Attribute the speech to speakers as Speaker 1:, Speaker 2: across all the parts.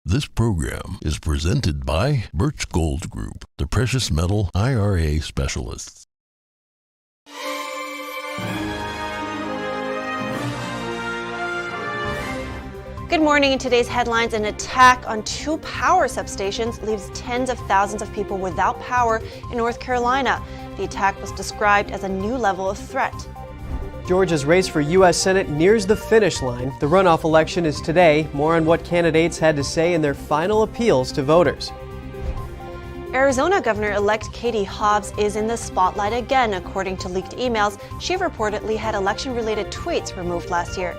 Speaker 1: This program is presented by Birch Gold Group, the precious metal IRA specialists.
Speaker 2: Good morning. In today's headlines, an attack on 2 power substations leaves tens of thousands of people without power in North Carolina. The attack was described as a new level of threat.
Speaker 3: Georgia's race for U.S. Senate nears the finish line. The runoff election is today. More on what candidates had to say in their final appeals to voters.
Speaker 2: Arizona Governor-elect Katie Hobbs is in the spotlight again. According to leaked emails, she reportedly had election-related tweets removed last year.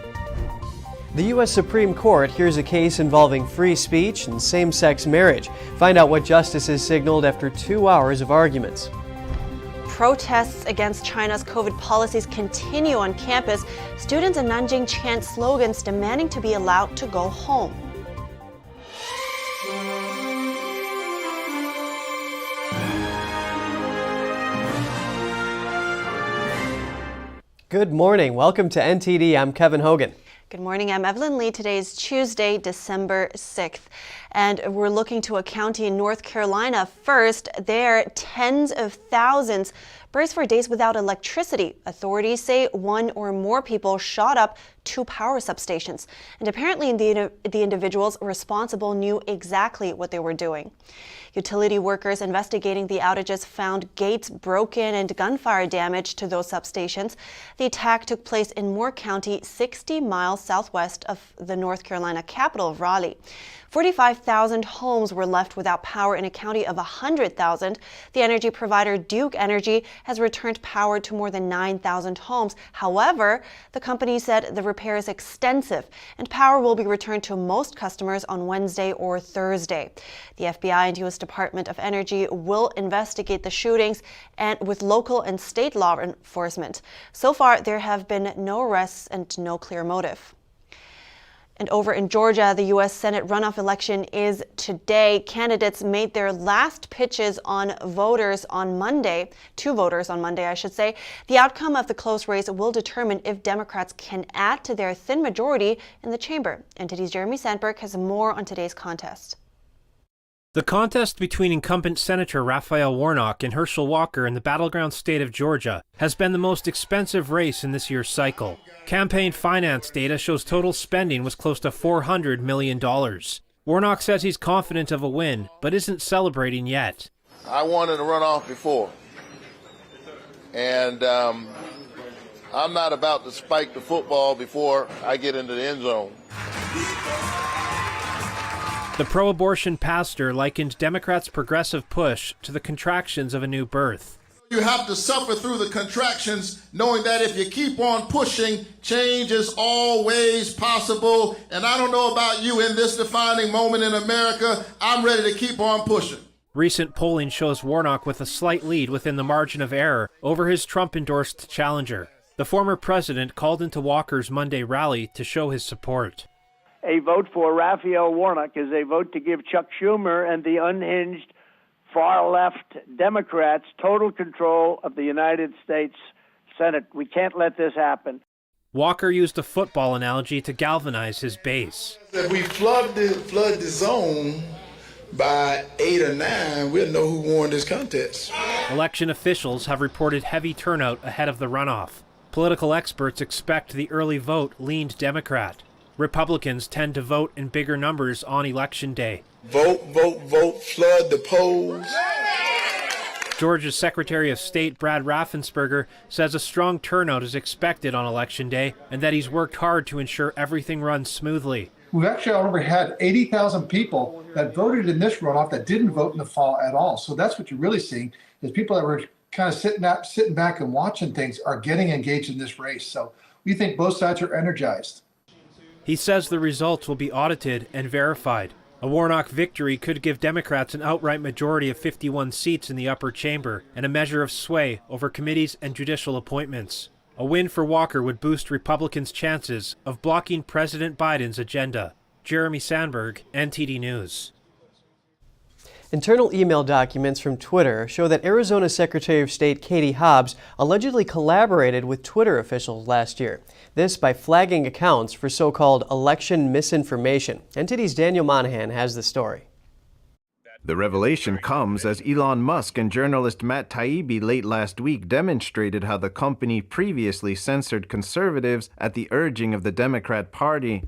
Speaker 3: The U.S. Supreme Court hears a case involving free speech and same-sex marriage. Find out what justices signaled after 2 hours of arguments.
Speaker 2: Protests against China's COVID policies continue on campus. Students in Nanjing chant slogans demanding to be allowed to go home.
Speaker 3: Good morning. Welcome to NTD. I'm Kevin Hogan.
Speaker 2: Good morning, I'm Evelyn Lee. Today is Tuesday, December 6th, and we're looking to a county in North Carolina first. There, tens of thousands brace for days without electricity. Authorities say one or more people shot up 2 power substations, and apparently the individuals responsible knew exactly what they were doing. Utility workers investigating the outages found gates broken and gunfire damage to those substations. The attack took place in Moore County, 60 miles southwest of the North Carolina capital of Raleigh. 45,000 homes were left without power in a county of 100,000. The energy provider Duke Energy has returned power to more than 9,000 homes. However, the company said the repair is extensive and power will be returned to most customers on Wednesday or Thursday. The FBI and U.S. Department of Energy will investigate the shootings and with local and state law enforcement. So far, there have been no arrests and no clear motive. And over in Georgia, the U.S. Senate runoff election is today. Candidates made their last pitches on voters on Monday, to voters on Monday, I should say. The outcome of the close race will determine if Democrats can add to their thin majority in the chamber. NTD's Jeremy Sandberg has more on today's contest.
Speaker 4: The contest between incumbent Senator Raphael Warnock and Herschel Walker in the battleground state of Georgia has been the most expensive race in this year's cycle. Campaign finance data shows total spending was close to $400 million. Warnock says he's confident of a win, but isn't celebrating yet.
Speaker 5: I won in the runoff before, and I'm not about to spike the football before I get into the end zone.
Speaker 4: The pro-abortion pastor likened Democrats' progressive push to the contractions of a new birth.
Speaker 5: You have to suffer through the contractions, knowing that if you keep on pushing, change is always possible. And I don't know about you, in this defining moment in America, I'm ready to keep on pushing.
Speaker 4: Recent polling shows Warnock with a slight lead within the margin of error over his Trump-endorsed challenger. The former president called into Walker's Monday rally to show his support.
Speaker 6: A vote for Raphael Warnock is a vote to give Chuck Schumer and the unhinged far-left Democrats total control of the United States Senate. We can't let this happen.
Speaker 4: Walker used a football analogy to galvanize his base.
Speaker 7: If we flood the zone by 8 or 9, we'll know who won this contest.
Speaker 4: Election officials have reported heavy turnout ahead of the runoff. Political experts expect the early vote leaned Democrat. Republicans tend to vote in bigger numbers on Election Day.
Speaker 7: Vote, vote, vote, flood the polls.
Speaker 4: Georgia's Secretary of State Brad Raffensperger says a strong turnout is expected on Election Day and that he's worked hard to ensure everything runs smoothly.
Speaker 8: We've actually already had 80,000 people that voted in this runoff that didn't vote in the fall at all. So that's what you're really seeing is people that were kind of sitting back and watching things are getting engaged in this race. So we think both sides are energized.
Speaker 4: He says the results will be audited and verified. A Warnock victory could give Democrats an outright majority of 51 seats in the upper chamber and a measure of sway over committees and judicial appointments. A win for Walker would boost Republicans' chances of blocking President Biden's agenda. Jeremy Sandberg, NTD News.
Speaker 3: Internal email documents from Twitter show that Arizona Secretary of State Katie Hobbs allegedly collaborated with Twitter officials last year. This by flagging accounts for so-called election misinformation. NTD's Daniel Monahan has the story.
Speaker 9: The revelation comes as Elon Musk and journalist Matt Taibbi late last week demonstrated how the company previously censored conservatives at the urging of the Democrat Party.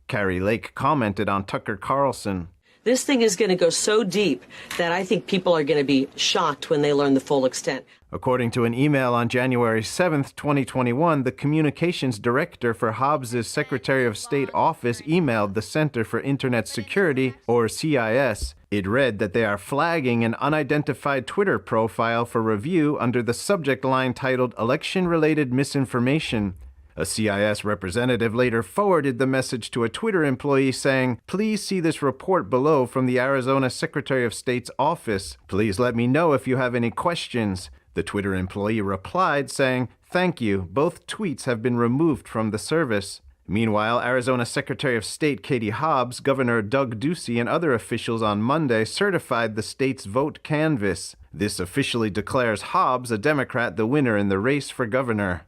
Speaker 9: Kari Lake commented on Tucker Carlson.
Speaker 10: This thing is going to go so deep that I think people are going to be shocked when they learn the full extent.
Speaker 9: According to an email on January 7, 2021, the communications director for Hobbs' Secretary of State office emailed the Center for Internet Security, or CIS. It read that they are flagging an unidentified Twitter profile for review under the subject line titled Election-Related Misinformation. A CIS representative later forwarded the message to a Twitter employee saying, "Please see this report below from the Arizona Secretary of State's office. Please let me know if you have any questions." The Twitter employee replied saying, "Thank you. Both tweets have been removed from the service." Meanwhile, Arizona Secretary of State Katie Hobbs, Governor Doug Ducey, and other officials on Monday certified the state's vote canvass. This officially declares Hobbs, a Democrat, the winner in the race for governor.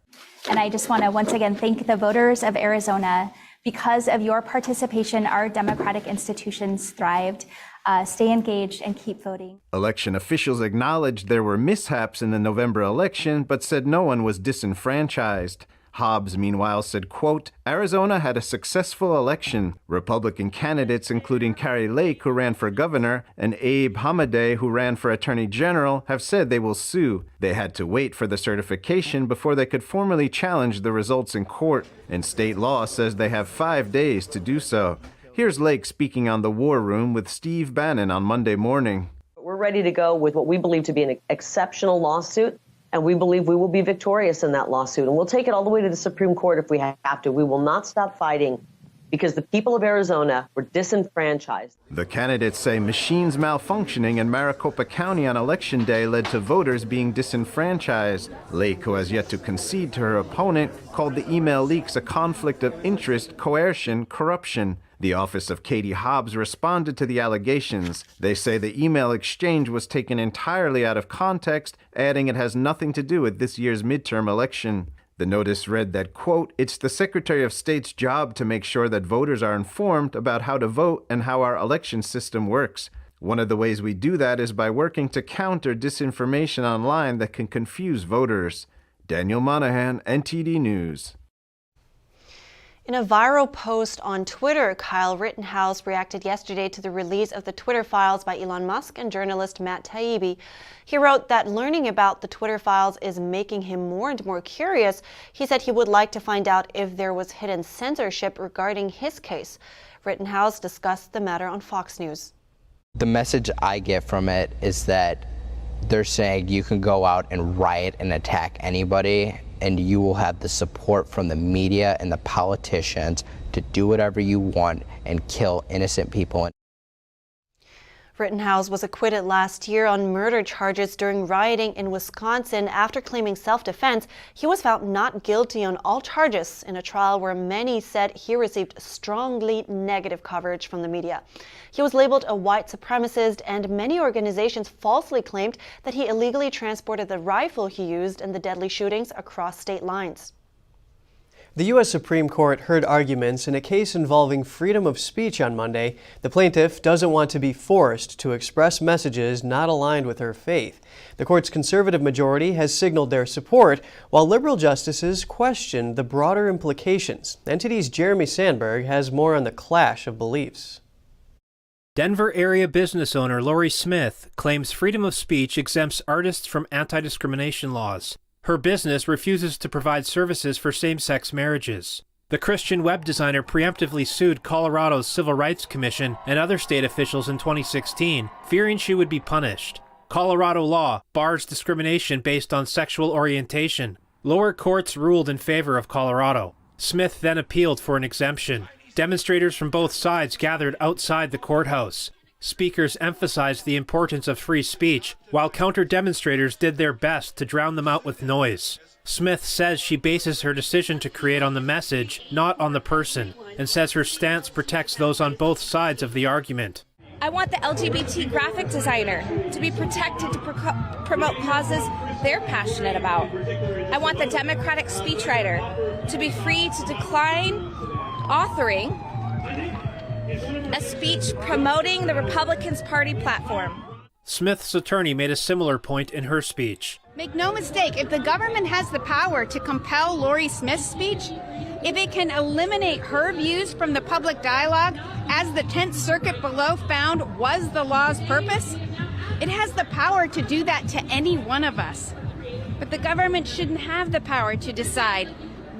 Speaker 11: And I just want to once again thank the voters of Arizona. Because of your participation, our democratic institutions thrived. Stay engaged and keep voting.
Speaker 9: Election officials acknowledged there were mishaps in the November election, but said no one was disenfranchised. Hobbs, meanwhile, said, quote, "Arizona had a successful election. Republican candidates, including Kari Lake, who ran for governor, and Abe Hamadeh, who ran for attorney general, have said they will sue. They had to wait for the certification before they could formally challenge the results in court, and state law says they have 5 days to do so." Here's Lake speaking on the War Room with Steve Bannon on Monday morning.
Speaker 10: We're ready to go with what we believe to be an exceptional lawsuit, and we believe we will be victorious in that lawsuit. And we'll take it all the way to the Supreme Court if we have to. We will not stop fighting because the people of Arizona were disenfranchised.
Speaker 9: The candidates say machines malfunctioning in Maricopa County on Election Day led to voters being disenfranchised. Lake, who has yet to concede to her opponent, called the email leaks a conflict of interest, coercion, corruption. The office of Katie Hobbs responded to the allegations. They say the email exchange was taken entirely out of context, adding it has nothing to do with this year's midterm election. The notice read that, quote, "It's the Secretary of State's job to make sure that voters are informed about how to vote and how our election system works. One of the ways we do that is by working to counter disinformation online that can confuse voters." Daniel Monahan, NTD News.
Speaker 2: In a viral post on Twitter, Kyle Rittenhouse reacted yesterday to the release of the Twitter files by Elon Musk and journalist Matt Taibbi. He wrote that learning about the Twitter files is making him more and more curious. He said he would like to find out if there was hidden censorship regarding his case. Rittenhouse discussed the matter on Fox News.
Speaker 12: The message I get from it is that they're saying you can go out and riot and attack anybody, and you will have the support from the media and the politicians to do whatever you want and kill innocent people.
Speaker 2: Rittenhouse was acquitted last year on murder charges during rioting in Wisconsin. After claiming self-defense, he was found not guilty on all charges in a trial where many said he received strongly negative coverage from the media. He was labeled a white supremacist, and many organizations falsely claimed that he illegally transported the rifle he used in the deadly shootings across state lines.
Speaker 3: The U.S. Supreme Court heard arguments in a case involving freedom of speech on Monday. The plaintiff doesn't want to be forced to express messages not aligned with her faith. The court's conservative majority has signaled their support, while liberal justices questioned the broader implications. NTD's Jeremy Sandberg has more on the clash of beliefs.
Speaker 4: Denver area business owner Lori Smith claims freedom of speech exempts artists from anti-discrimination laws. Her business refuses to provide services for same-sex marriages. The Christian web designer preemptively sued Colorado's Civil Rights Commission and other state officials in 2016, fearing she would be punished. Colorado law bars discrimination based on sexual orientation. Lower courts ruled in favor of Colorado. Smith then appealed for an exemption. Demonstrators from both sides gathered outside the courthouse. Speakers emphasized the importance of free speech, while counter-demonstrators did their best to drown them out with noise. Smith says she bases her decision to create on the message, not on the person, and says her stance protects those on both sides of the argument.
Speaker 13: I want the LGBT graphic designer to be protected to promote causes they're passionate about. I want the Democratic speechwriter to be free to decline authoring a speech promoting the Republicans' party platform.
Speaker 4: Smith's attorney made a similar point in her speech.
Speaker 14: Make no mistake, if the government has the power to compel Lori Smith's speech, if it can eliminate her views from the public dialogue, as the 10th Circuit below found was the law's purpose, it has the power to do that to any one of us. But the government shouldn't have the power to decide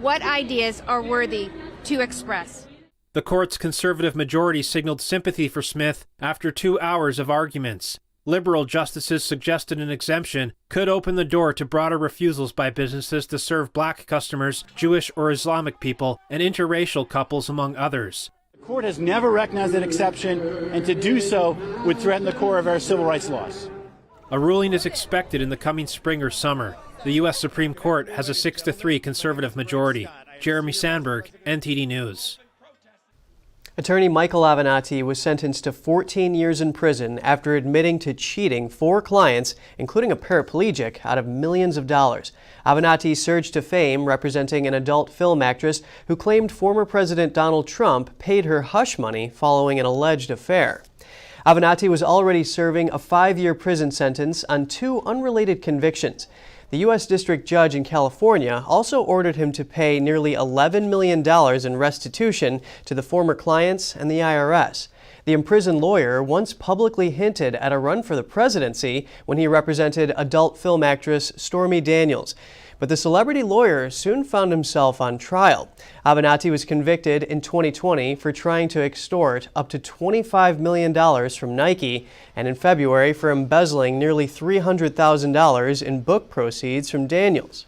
Speaker 14: what ideas are worthy to express.
Speaker 4: The court's conservative majority signaled sympathy for Smith after 2 hours of arguments. Liberal justices suggested an exemption could open the door to broader refusals by businesses to serve black customers, Jewish or Islamic people, and interracial couples, among others.
Speaker 15: The court has never recognized that exception, and to do so would threaten the core of our civil rights laws.
Speaker 4: A ruling is expected in the coming spring or summer. The U.S. Supreme Court has a 6-3 conservative majority. Jeremy Sandberg, NTD News.
Speaker 3: Attorney Michael Avenatti was sentenced to 14 years in prison after admitting to cheating 4 clients, including a paraplegic, out of millions of dollars. Avenatti surged to fame representing an adult film actress who claimed former President Donald Trump paid her hush money following an alleged affair. Avenatti was already serving a 5-year prison sentence on 2 unrelated convictions. The U.S. District Judge in California also ordered him to pay nearly $11 million in restitution to the former clients and the IRS. The imprisoned lawyer once publicly hinted at a run for the presidency when he represented adult film actress Stormy Daniels. But the celebrity lawyer soon found himself on trial. Avenatti was convicted in 2020 for trying to extort up to $25 million from Nike, and in February for embezzling nearly $300,000 in book proceeds from Daniels.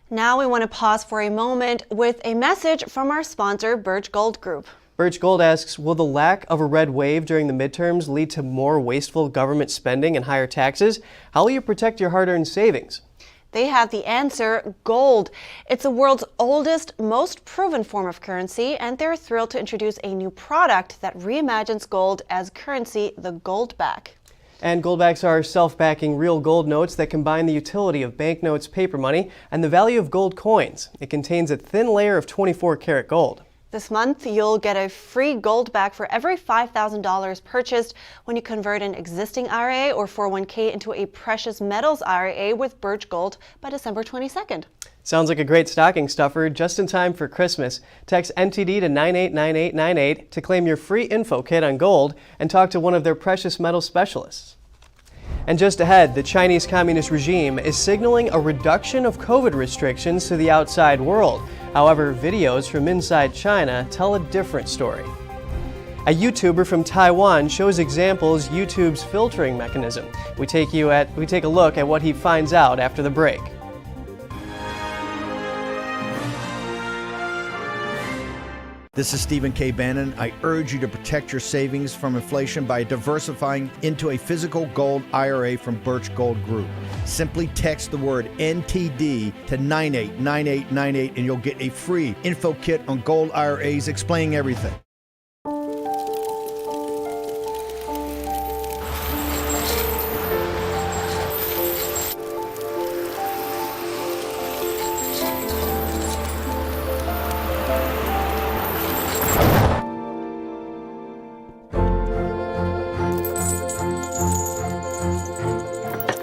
Speaker 2: Now we want to pause for a moment with a message from our sponsor, Birch Gold Group.
Speaker 3: Birch Gold asks, will the lack of a red wave during the midterms lead to more wasteful government spending and higher taxes? How will you protect your hard-earned savings?
Speaker 2: They have the answer, gold. It's the world's oldest, most proven form of currency, and they're thrilled to introduce a new product that reimagines gold as currency, the Goldback.
Speaker 3: And Goldbacks are self-backing real gold notes that combine the utility of banknotes, paper money, and the value of gold coins. It contains a thin layer of 24-karat gold.
Speaker 2: This month, you'll get a free Goldback for every $5,000 purchased when you convert an existing IRA or 401k into a precious metals IRA with Birch Gold by December 22nd.
Speaker 3: Sounds like a great stocking stuffer, just in time for Christmas. Text NTD to 989898 to claim your free info kit on gold and talk to one of their precious metal specialists. And just ahead, the Chinese Communist regime is signaling a reduction of COVID restrictions to the outside world. However, videos from inside China tell a different story. A YouTuber from Taiwan shows examples YouTube's filtering mechanism. We take a look at what he finds out after the break.
Speaker 16: This is Stephen K. Bannon. I urge you to protect your savings from inflation by diversifying into a physical gold IRA from Birch Gold Group. Simply text the word NTD to 989898 and you'll get a free info kit on gold IRAs explaining everything.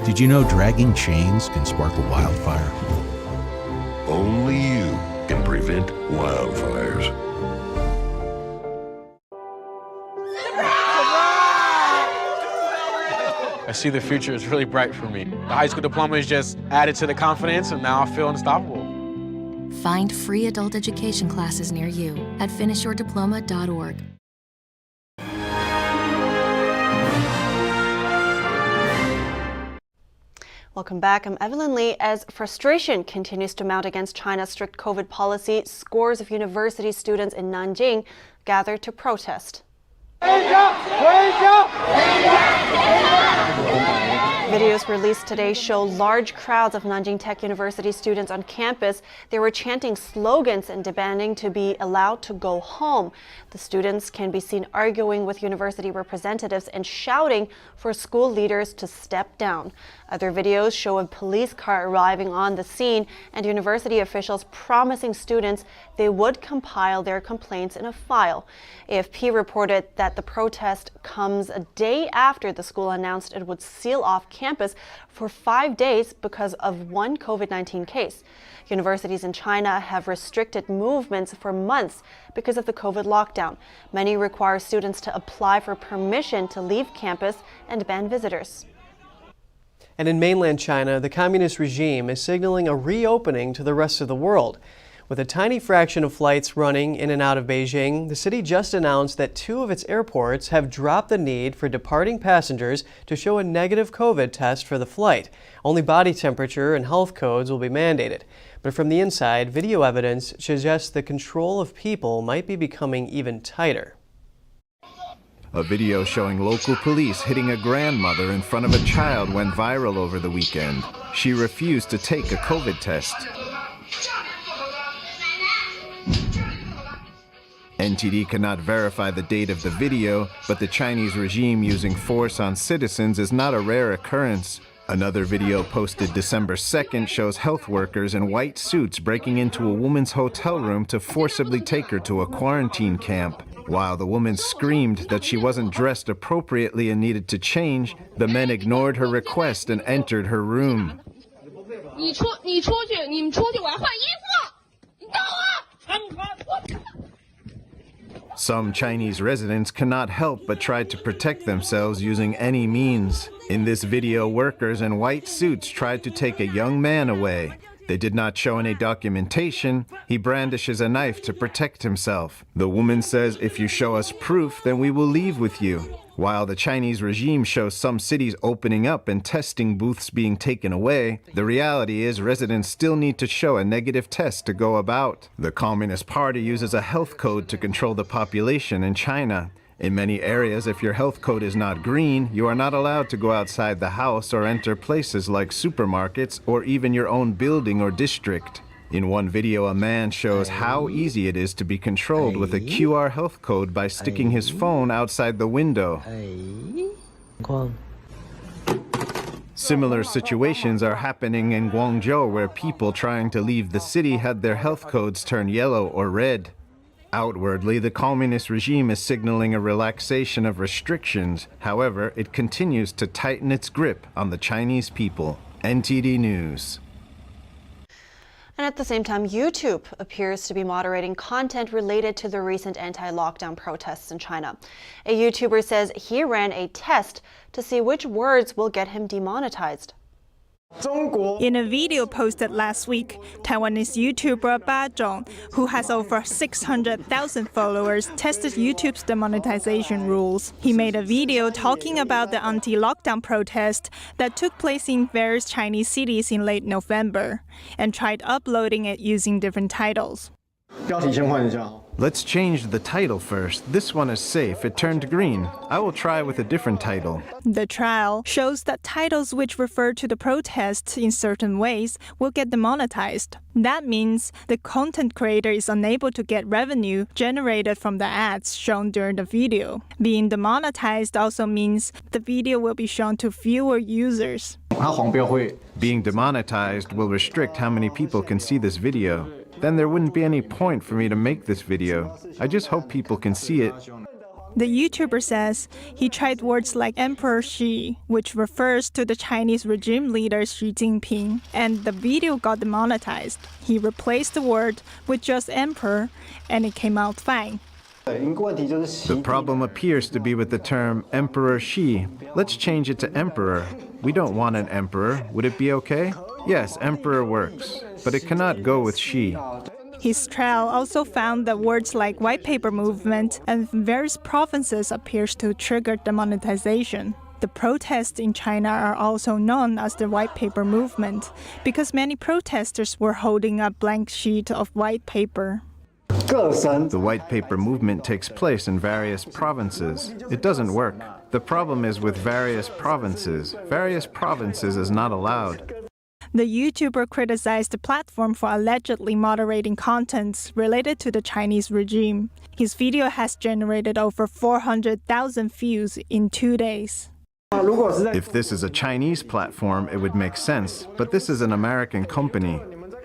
Speaker 17: Did you know dragging chains can spark a wildfire?
Speaker 18: Only you can prevent wildfires.
Speaker 19: I see the future is really bright for me. The high school diploma is just added to the confidence, and now I feel unstoppable.
Speaker 20: Find free adult education classes near you at finishyourdiploma.org.
Speaker 2: Welcome back. I'm Evelyn Lee. As frustration continues to mount against China's strict COVID policy, scores of university students in Nanjing gathered to protest. Videos released today show large crowds of Nanjing Tech University students on campus. They were chanting slogans and demanding to be allowed to go home. The students can be seen arguing with university representatives and shouting for school leaders to step down. Other videos show a police car arriving on the scene and university officials promising students they would compile their complaints in a file. AFP reported that the protest comes a day after the school announced it would seal off campus for 5 days because of one COVID-19 case. Universities in China have restricted movements for months because of the COVID lockdown. Many require students to apply for permission to leave campus and ban visitors.
Speaker 3: And in mainland China, the communist regime is signaling a reopening to the rest of the world. With a tiny fraction of flights running in and out of Beijing, the city just announced that 2 of its airports have dropped the need for departing passengers to show a negative COVID test for the flight. Only body temperature and health codes will be mandated. But from the inside, video evidence suggests the control of people might be becoming even tighter.
Speaker 9: A video showing local police hitting a grandmother in front of a child went viral over the weekend. She refused to take a COVID test. NTD cannot verify the date of the video, but the Chinese regime using force on citizens is not a rare occurrence. Another video posted December 2nd shows health workers in white suits breaking into a woman's hotel room to forcibly take her to a quarantine camp. While the woman screamed that she wasn't dressed appropriately and needed to change, the men ignored her request and entered her room. Some Chinese residents cannot help but try to protect themselves using any means. In this video, workers in white suits tried to take a young man away. They did not show any documentation. He brandishes a knife to protect himself. The woman says, "If you show us proof, then we will leave with you." While the Chinese regime shows some cities opening up and testing booths being taken away, the reality is residents still need to show a negative test to go about. The Communist Party uses a health code to control the population in China. In many areas, if your health code is not green, you are not allowed to go outside the house or enter places like supermarkets or even your own building or district. In one video, a man shows how easy it is to be controlled with a QR health code by sticking his phone outside the window. Similar situations are happening in Guangzhou, where people trying to leave the city had their health codes turn yellow or red. Outwardly, the communist regime is signaling a relaxation of restrictions. However, it continues to tighten its grip on the Chinese people. NTD News.
Speaker 2: And at the same time, YouTube appears to be moderating content related to the recent anti-lockdown protests in China. A YouTuber says he ran a test to see which words will get him demonetized.
Speaker 21: In a video posted last week, Taiwanese YouTuber Ba Zhong, who has over 600,000 followers, tested YouTube's demonetization rules. He made a video talking about the anti-lockdown protest that took place in various Chinese cities in late November, and tried uploading it using different titles.
Speaker 9: Let's change the title first. This one is safe. It turned green. I will try with a different title.
Speaker 21: The trial shows that titles which refer to the protests in certain ways will get demonetized. That means the content creator is unable to get revenue generated from the ads shown during the video. Being demonetized also means the video will be shown to fewer users.
Speaker 9: Being demonetized will restrict how many people can see this video. Then there wouldn't be any point for me to make this video. I just hope people can see it.
Speaker 21: The YouTuber says he tried words like Emperor Xi, which refers to the Chinese regime leader Xi Jinping, and the video got demonetized. He replaced the word with just Emperor, and it came out fine.
Speaker 9: The problem appears to be with the term Emperor Xi. Let's change it to Emperor. We don't want an emperor. Would it be okay? Yes, Emperor works, but it cannot go with Xi.
Speaker 21: His trial also found that words like white paper movement and various provinces appears to trigger demonetization. The protests in China are also known as the white paper movement because many protesters were holding a blank sheet of white paper.
Speaker 9: The white paper movement takes place in various provinces. It doesn't work. The problem is with various provinces. Various provinces is not allowed.
Speaker 21: The YouTuber criticized the platform for allegedly moderating contents related to the Chinese regime. His video has generated over 400,000 views in 2 days.
Speaker 9: If this is a Chinese platform, it would make sense, but this is an American company.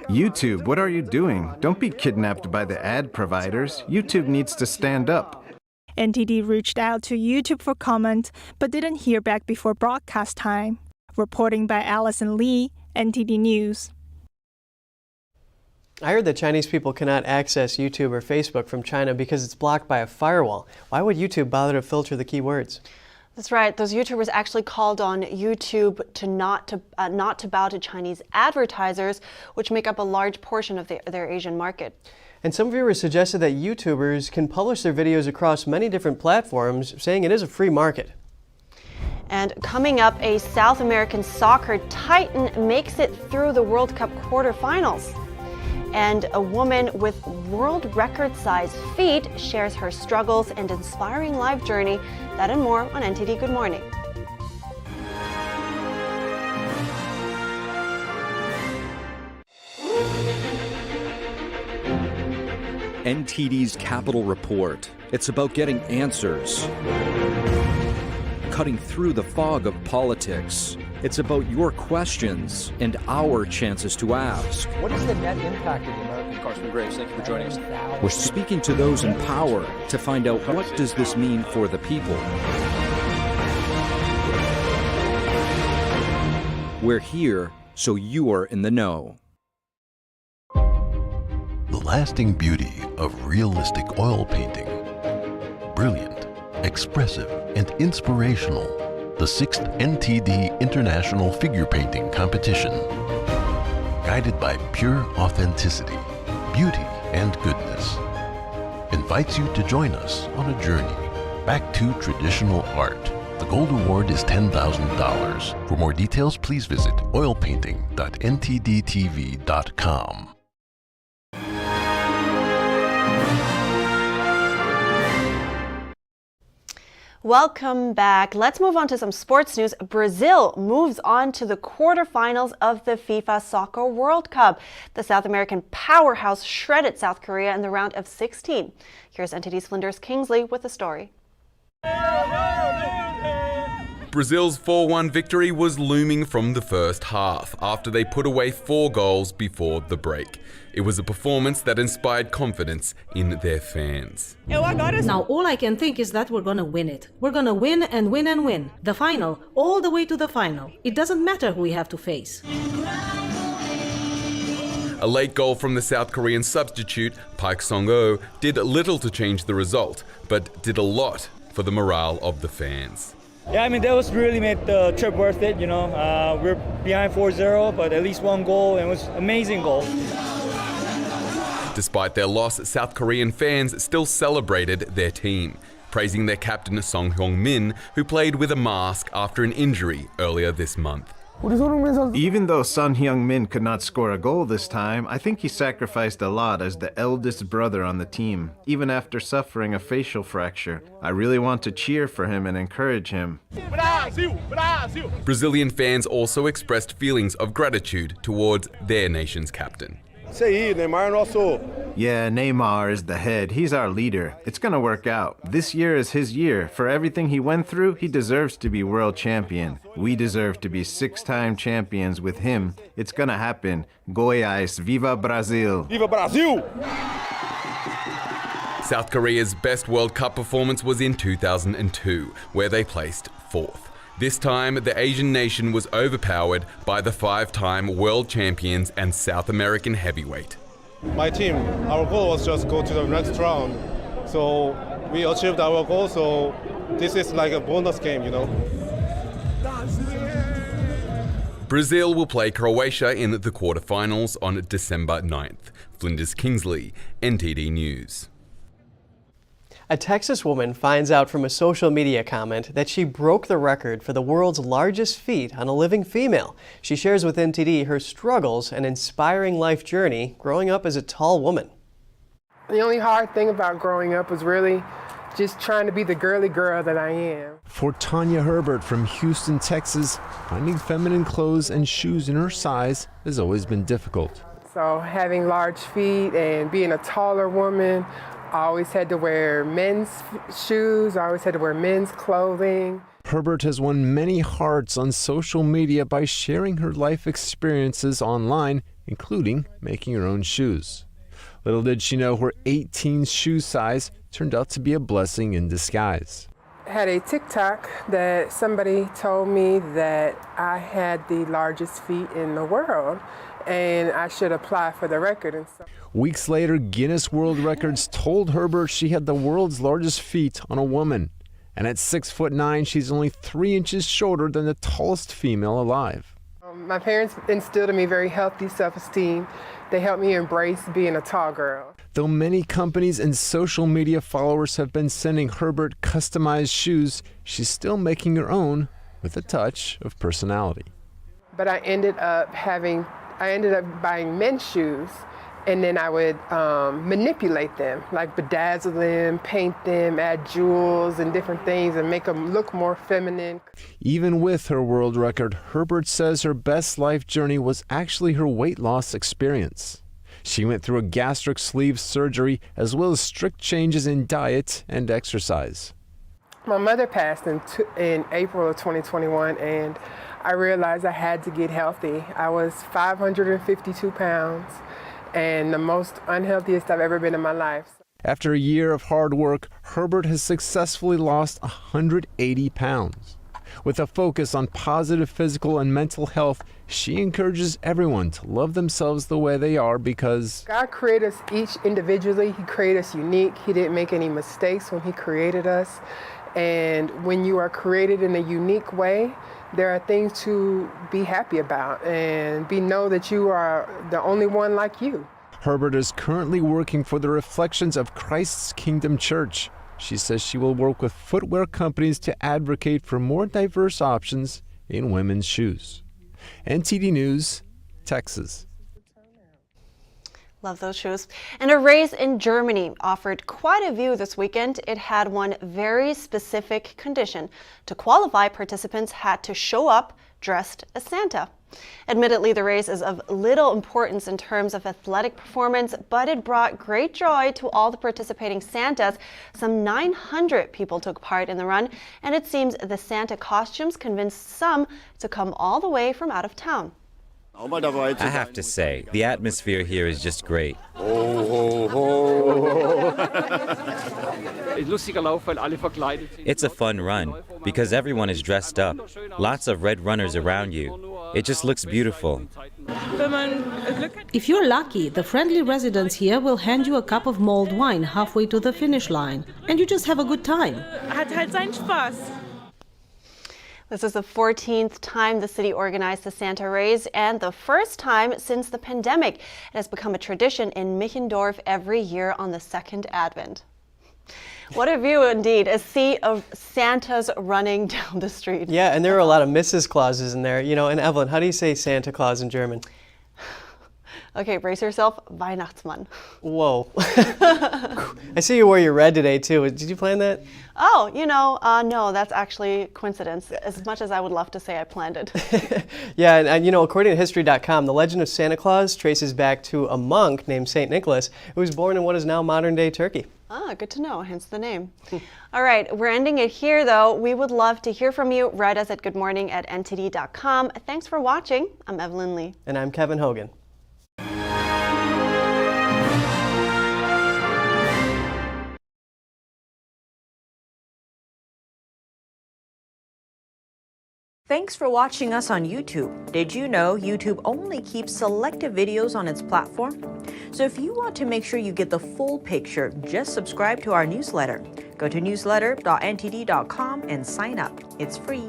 Speaker 9: YouTube, what are you doing? Don't be kidnapped by the ad providers. YouTube needs to stand up.
Speaker 21: NTD reached out to YouTube for comment, but didn't hear back before broadcast time. Reporting by Allison Lee, NTD News.
Speaker 3: I heard that Chinese people cannot access YouTube or Facebook from China because it's blocked by a firewall. Why would YouTube bother to filter the keywords?
Speaker 2: That's right. Those YouTubers actually called on YouTube to not to bow to Chinese advertisers, which make up a large portion of their Asian market.
Speaker 3: And some viewers suggested that YouTubers can publish their videos across many different platforms, saying it is a free market.
Speaker 2: And coming up, a South American soccer titan makes it through the World Cup quarterfinals. And a woman with world record-sized feet shares her struggles and inspiring life journey. That and more on NTD Good Morning.
Speaker 1: NTD's Capital Report. It's about getting answers, cutting through the fog of politics. It's about your questions and our chances to ask.
Speaker 22: What is the net impact of the American Carson Graves? Thank you for joining us.
Speaker 1: We're speaking to those in power to find out what does this mean for the people. We're here so you're in the know.
Speaker 18: The lasting beauty of realistic oil painting. Brilliant, expressive, and inspirational. The 6th NTD International Figure Painting Competition. Guided by pure authenticity, beauty, and goodness. Invites you to join us on a journey back to traditional art. The Gold Award is $10,000. For more details, please visit oilpainting.ntdtv.com.
Speaker 2: Welcome back. Let's move on to some sports news. Brazil moves on to the quarterfinals of the FIFA Soccer World Cup. The South American powerhouse shredded South Korea in the round of 16. Here's NTD's Flinders Kingsley with the story.
Speaker 23: Brazil's 4-1 victory was looming from the first half after they put away 4 goals before the break. It was a performance that inspired confidence in their fans.
Speaker 24: Now all I can think is that we're gonna win it. We're gonna win and win and win. The final, all the way to the final. It doesn't matter who we have to face.
Speaker 23: A late goal from the South Korean substitute, Park Song-ho, did little to change the result, but did a lot for the morale of the fans.
Speaker 25: Yeah, I mean, that was really made the trip worth it, you know. We're behind 4-0, but at least 1 goal, and it was an amazing goal.
Speaker 23: Despite their loss, South Korean fans still celebrated their team, praising their captain Song Hyung-min, who played with a mask after an injury earlier this month.
Speaker 9: Even though Son Heung-min could not score a goal this time, I think he sacrificed a lot as the eldest brother on the team, even after suffering a facial fracture. I really want to cheer for him and encourage him.
Speaker 23: Brazilian fans also expressed feelings of gratitude towards their nation's captain.
Speaker 9: Yeah, Neymar is the head. He's our leader. It's gonna work out. This year is his year. For everything he went through, he deserves to be world champion. We deserve to be 6-time champions with him. It's gonna happen. Goiás, Viva Brasil!
Speaker 23: Viva Brasil! South Korea's best World Cup performance was in 2002, where they placed 4th. This time, the Asian nation was overpowered by the 5-time world champions and South American heavyweight.
Speaker 26: My team, our goal was just go to the next round. So we achieved our goal, so this is like a bonus game, you know.
Speaker 23: Brazil will play Croatia in the quarterfinals on December 9th. Flinders Kingsley, NTD News.
Speaker 3: A Texas woman finds out from a social media comment that she broke the record for the world's largest feet on a living female. She shares with NTD her struggles and inspiring life journey growing up as a tall woman.
Speaker 5: The only hard thing about growing up was really just trying to be the girly girl that I am.
Speaker 6: For Tanya Herbert from Houston, Texas, finding feminine clothes and shoes in her size has always been difficult.
Speaker 5: So having large feet and being a taller woman, I always had to wear men's shoes, I always had to wear men's clothing.
Speaker 6: Herbert has won many hearts on social media by sharing her life experiences online, including making her own shoes. Little did she know her 18 shoe size turned out to be a blessing in disguise.
Speaker 5: I had a TikTok that somebody told me that I had the largest feet in the world and I should apply for the record. And so
Speaker 6: Weeks later, Guinness World Records told Herbert she had the world's largest feet on a woman. And at 6'9", she's only 3 inches shorter than the tallest female alive.
Speaker 5: My parents instilled in me very healthy self-esteem. They helped me embrace being a tall girl.
Speaker 6: Though many companies and social media followers have been sending Herbert customized shoes, she's still making her own with a touch of personality.
Speaker 5: But I ended up buying men's shoes, and then I would manipulate them, like bedazzle them, paint them, add jewels and different things and make them look more feminine.
Speaker 6: Even with her world record, Herbert says her best life journey was actually her weight loss experience. She went through a gastric sleeve surgery as well as strict changes in diet and exercise.
Speaker 5: My mother passed in April of 2021, and I realized I had to get healthy. I was 552 pounds. And the most unhealthiest I've ever been in my life.
Speaker 6: After a year of hard work, Herbert has successfully lost 180 pounds. With a focus on positive physical and mental health, she encourages everyone to love themselves the way they are because
Speaker 5: God created us each individually. He created us unique. He didn't make any mistakes when He created us. And when you are created in a unique way, there are things to be happy about and know that you are the only one like you.
Speaker 6: Herbert is currently working for the Reflections of Christ's Kingdom Church. She says she will work with footwear companies to advocate for more diverse options in women's shoes. NTD News, Texas.
Speaker 2: Love those shoes. And a race in Germany offered quite a view this weekend. It had one very specific condition. To qualify, participants had to show up dressed as Santa. Admittedly, the race is of little importance in terms of athletic performance, but it brought great joy to all the participating Santas. Some 900 people took part in the run, and it seems the Santa costumes convinced some to come all the way from out of town.
Speaker 7: I have to say, the atmosphere here is just great. It's a fun run because everyone is dressed up. Lots of red runners around you. It just looks beautiful.
Speaker 24: If you're lucky, the friendly residents here will hand you a cup of mulled wine halfway to the finish line, and you just have a good time.
Speaker 21: Hat halt seinen Spaß.
Speaker 2: This is the 14th time the city organized the Santa race and the first time since the pandemic. It has become a tradition in Michendorf every year on the second Advent. What a view indeed, a sea of Santas running down the street.
Speaker 3: Yeah, and there were a lot of Mrs. Clauses in there. You know, and Evelyn, how do you say Santa Claus in German?
Speaker 2: Okay, brace yourself, Weihnachtsmann.
Speaker 3: Whoa. I see you wore your red today too. Did you plan that?
Speaker 2: Oh, no, that's actually coincidence, as much as I would love to say I planned it.
Speaker 3: Yeah, and according to History.com, the legend of Santa Claus traces back to a monk named St. Nicholas, who was born in what is now modern-day Turkey.
Speaker 2: Ah, good to know, hence the name. All right, we're ending it here, though. We would love to hear from you. Write us at goodmorning@ntd.com. Thanks for watching. I'm Evelyn Lee.
Speaker 3: And I'm Kevin Hogan.
Speaker 8: Thanks for watching us on YouTube. Did you know YouTube only keeps selective videos on its platform? So if you want to make sure you get the full picture, just subscribe to our newsletter. Go to newsletter.ntd.com and sign up. It's free.